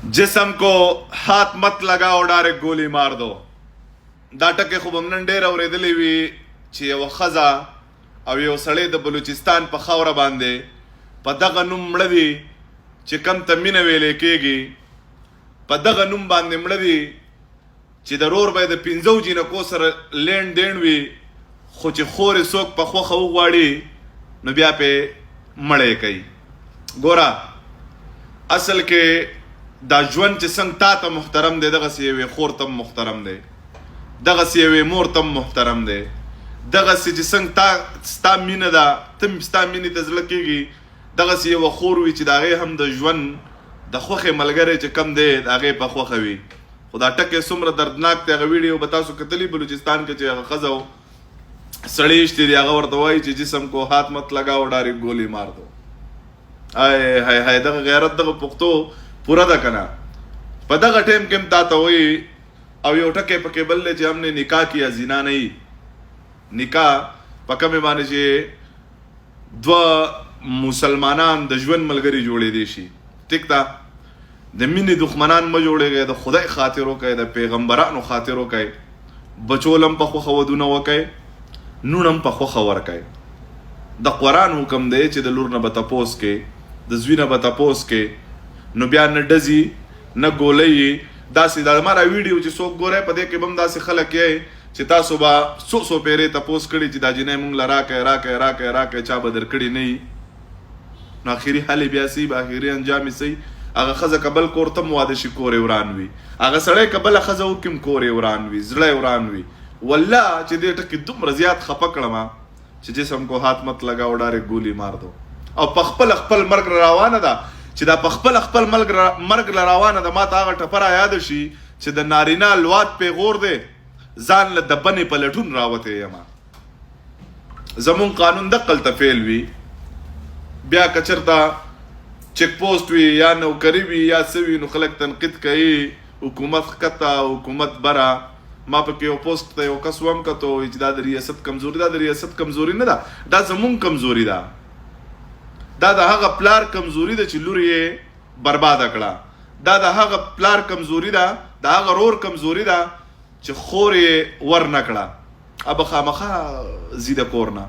जिस्म को हाथ मत लगाओ डायरेक्ट गोली मार दो. دا ټکې خو به نن ډېر اورېدلی وي چې یوه ښځه او یو سړی د بلوچستان په خاوره باندې په دغه نوم مړه دي چې کم ته مینه ویلی کېږي، په دغه نوم باندې مړه دي چې د رور به یې د 5 جینکو سره لین دین وي، خو چې خورې څوک په خوښه وغواړي نو بیا پې مړی کوي. ګوره اصل کې دا ژوند چې څنګه تا ته محترم دی دغسې یوې خور ته محترم دی، دغسې یوې مور ته محترم دی، دغسې چې څنګه ستا مینه ده ته ستا مینې ته زړه کېږي، دغسې یوه خور وي چې د هغې هم د ژوند د خوښې ملګری چې کم دی د هغې په خوښه وي. خو دا ټکې څومره دردناک دی. هغه ویډیو به تاسو کتلي بلوچستان کې چې هغه ښځه و سړی شتې دی، هغه ورته وایي چې جسم کو هات مت لگاو ډایرکټ ګولې مار دو. هاي هاي دغه غیرت دغه پښتو پوره ده که نه. په دغه ټایم کې هم تا ته وایي او یو ټکی پکې بل دی چې هم نے نکاح کیا زنا نہیں. نکاح په کومې باندې چې دوه مسلمانان د ژوند ملګري جوړېدی شي، ټیک ده، د مینې دښمنان مه جوړېږئ، د خدای خاطر وکئ، د پیغمبرانو خاطر وکئ، بچول هم په خوښه ودونه وکئ، نون هم په خوښه ورکئ. د قرآن حکم دی چې د لور نه به تپوس کې، د زوی نه به تپوس کې، نو بیا نه ډزي نه ګولۍ. داسې دا ماره ویډیو چې څوک ګورئ په دې کې به هم داسې خلک یې چې تاسو به څو پیرې تپوس کړي چې دا جینۍ مونږ له راکئ چا به درکړي نه وي. نو اخري حل یې بیا صحیح به اخري انجام یې صحیح. هغه ښځه که بل کور ته هم واده شي کور یې وران وي، هغه سړی که بله ښځه وکړي هم کور یې وران وي، زړه یې وران وي. والله چې دې ټکې دومره زیات خفه کړم چې جسم کو هات مت لگاو ډایرکټ ګولې مار دو. او په خپل مرګ روانه ده چې دا په خپل مرګ روانه ده. ما ته هغه ټپه را یاده شي چې د نارینه لوات پیغور دی ځان له د بنې په لټون راوتی یمه. زمونږ قانون دقلته فیل وي، بیا که چېرته چیک پوسټ وي یا نوکري وي یا څه وي نو خلک تنقید کوي، حکومت ښکته حکومت بره. ما پکې یو پوسټ ته یو کس وم کتو چې دا د ریاست کمزوري، دا د ریاست کمزوري نه ده، دا زمونږ کمزوري ده. دا د هغه پلار کمزوري ده چې لور یې برباده کړه، دا د هغه پلار کمزوري ده، د هغه رور کمزوري ده چې خور یې ور نه کړه. ابه خامخا ځي د کور نه،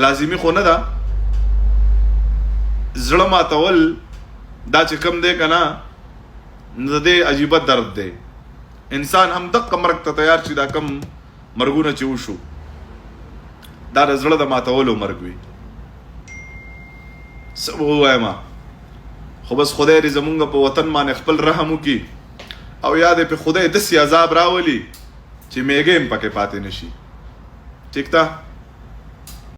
لازمي خو نه ده. زړه ماتول دا چې کم دی که نه د دې عجیبه درد دی. انسان هم دقه مرګ ته تیار شي، دا کم مرګونه چې وشو دا د زړه د ماتولو مرګ وي. څه به ووایم، خو بس خدای دې زمونږ په وطن باندې خپل رحم وکړي او یا دې په خدای داسې عذاب راولي چې میږی هم پکې پاتې نه شي. ټیک ده.